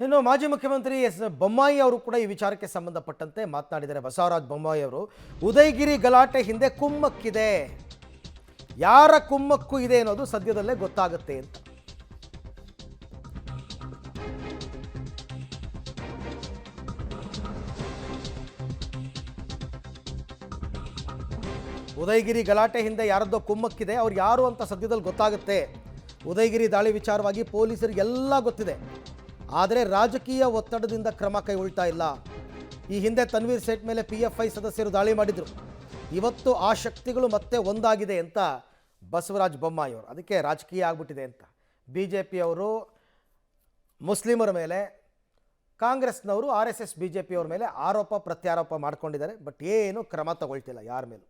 ಇನ್ನು ಮಾಜಿ ಮುಖ್ಯಮಂತ್ರಿ ಬೊಮ್ಮಾಯಿ ಅವರು ಕೂಡ ಈ ವಿಚಾರಕ್ಕೆ ಸಂಬಂಧಪಟ್ಟಂತೆ ಮಾತನಾಡಿದ್ದಾರೆ. ಬಸವರಾಜ ಬೊಮ್ಮಾಯಿ ಅವರು ಉದಯಗಿರಿ ಗಲಾಟೆ ಹಿಂದೆ ಕುಮ್ಮಕ್ಕಿದೆ, ಯಾರ ಕುಮ್ಮಕ್ಕು ಇದೆ ಅನ್ನೋದು ಸದ್ಯದಲ್ಲೇ ಗೊತ್ತಾಗುತ್ತೆ ಅಂತ. ಉದಯಗಿರಿ ಗಲಾಟೆ ಹಿಂದೆ ಯಾರದ್ದೋ ಕುಮ್ಮಕ್ಕಿದೆ, ಅವ್ರು ಯಾರು ಅಂತ ಸದ್ಯದಲ್ಲಿ ಗೊತ್ತಾಗುತ್ತೆ. ಉದಯಗಿರಿ ದಾಳಿ ವಿಚಾರವಾಗಿ ಪೊಲೀಸರಿಗೆಲ್ಲ ಗೊತ್ತಿದೆ, ಆದರೆ ರಾಜಕೀಯ ಒತ್ತಡದಿಂದ ಕ್ರಮ ಕೈಗೊಳ್ತಾ ಇಲ್ಲ. ಈ ಹಿಂದೆ ತನ್ವೀರ್ ಸೇಠ್ ಮೇಲೆ PFI ಸದಸ್ಯರು ದಾಳಿ ಮಾಡಿದರು. ಇವತ್ತು ಆ ಶಕ್ತಿಗಳು ಮತ್ತೆ ಒಂದಾಗಿದೆ ಅಂತ ಬಸವರಾಜ ಬೊಮ್ಮಾಯಿ ಅವರು, ಅದಕ್ಕೆ ರಾಜಕೀಯ ಆಗ್ಬಿಟ್ಟಿದೆ ಅಂತ. BJP ಅವರು ಮುಸ್ಲಿಮರ ಮೇಲೆ, ಕಾಂಗ್ರೆಸ್ನವರು RSS BJP ಅವ್ರ ಮೇಲೆ ಆರೋಪ ಪ್ರತ್ಯಾರೋಪ ಮಾಡ್ಕೊಂಡಿದ್ದಾರೆ. ಬಟ್ ಏನು ಕ್ರಮ ತಗೊಳ್ತಿಲ್ಲ ಯಾರ ಮೇಲೂ.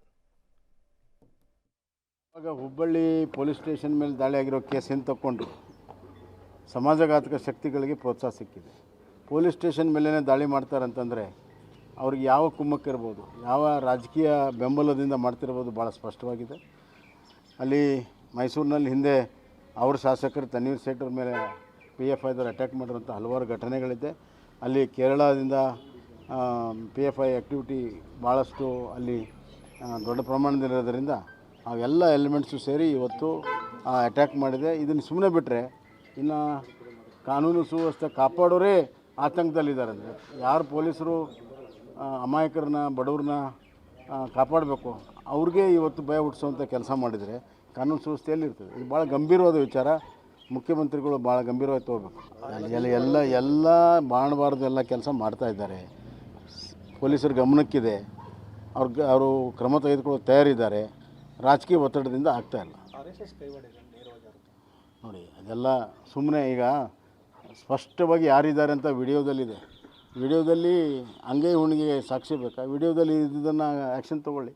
ಆಗ ಹುಬ್ಬಳ್ಳಿ ಪೊಲೀಸ್ ಸ್ಟೇಷನ್ ಮೇಲೆ ದಾಳಿ ಆಗಿರೋ ಕೇಸನ್ನು ತಗೊಂಡು ಸಮಾಜಘಾತಕ ಶಕ್ತಿಗಳಿಗೆ ಪ್ರೋತ್ಸಾಹ ಸಿಕ್ಕಿದೆ. ಪೊಲೀಸ್ ಸ್ಟೇಷನ್ ಮೇಲೇ ದಾಳಿ ಮಾಡ್ತಾರಂತಂದರೆ ಅವ್ರಿಗೆ ಯಾವ ಕುಮ್ಮಕ್ಕಿರ್ಬೋದು, ಯಾವ ರಾಜಕೀಯ ಬೆಂಬಲದಿಂದ ಮಾಡ್ತಿರ್ಬೋದು ಭಾಳ ಸ್ಪಷ್ಟವಾಗಿದೆ. ಅಲ್ಲಿ ಮೈಸೂರಿನಲ್ಲಿ ಹಿಂದೆ ಅವ್ರ ಶಾಸಕರು ತನ್ವೀರ್ ಸೇಠ್ ಅವ್ರ ಮೇಲೆ PFIದವ್ರು ಅಟ್ಯಾಕ್ ಮಾಡಿರೋಂಥ ಹಲವಾರು ಘಟನೆಗಳಿದೆ. ಅಲ್ಲಿ ಕೇರಳದಿಂದ PFI ಆ್ಯಕ್ಟಿವಿಟಿ ಭಾಳಷ್ಟು ಅಲ್ಲಿ ದೊಡ್ಡ ಪ್ರಮಾಣದಲ್ಲಿರೋದರಿಂದ ಅವೆಲ್ಲ ಎಲಿಮೆಂಟ್ಸು ಸೇರಿ ಇವತ್ತು ಅಟ್ಯಾಕ್ ಮಾಡಿದೆ. ಇದನ್ನು ಸುಮ್ಮನೆ ಬಿಟ್ಟರೆ ಇನ್ನು ಕಾನೂನು ಸುವ್ಯವಸ್ಥೆ ಕಾಪಾಡೋರೇ ಆತಂಕದಲ್ಲಿದ್ದಾರೆ. ಅಂದರೆ ಯಾರು ಪೊಲೀಸರು ಅಮಾಯಕರನ್ನ ಬಡವ್ರನ್ನ ಕಾಪಾಡಬೇಕು ಅವ್ರಿಗೆ ಇವತ್ತು ಭಯ ಹುಟ್ಟಿಸೋವಂಥ ಕೆಲಸ ಮಾಡಿದರೆ ಕಾನೂನು ಸುವ್ಯವಸ್ಥೆಯಲ್ಲಿ ಇರ್ತದೆ. ಇದು ಭಾಳ ಗಂಭೀರವಾದ ವಿಚಾರ. ಮುಖ್ಯಮಂತ್ರಿಗಳು ಭಾಳ ಗಂಭೀರವಾಗಿ ತಗೋಬೇಕು. ಎಲ್ಲ ಮಾಡಬಾರ್ದು ಎಲ್ಲ ಕೆಲಸ ಮಾಡ್ತಾಯಿದ್ದಾರೆ. ಪೊಲೀಸರ ಗಮನಕ್ಕಿದೆ, ಅವರು ಕ್ರಮ ತೆಗೆದುಕೊಳ್ಳೋ ತಯಾರಿದ್ದಾರೆ. ರಾಜಕೀಯ ಒತ್ತಡದಿಂದ ಆಗ್ತಾಯಿಲ್ಲ ನೋಡಿ. ಅದೆಲ್ಲ ಸುಮ್ಮನೆ ಈಗ ಸ್ಪಷ್ಟವಾಗಿ ಯಾರಿದ್ದಾರೆ ಅಂತ ವಿಡಿಯೋದಲ್ಲಿದೆ. ವಿಡಿಯೋದಲ್ಲಿ ಅಂಗೈ ಹುಣ್ಣಿಗೆ ಸಾಕ್ಷಿ ಬೇಕಾ? ವಿಡಿಯೋದಲ್ಲಿ ಇದನ್ನು ಆ್ಯಕ್ಷನ್ ತೊಗೊಳ್ಳಿ.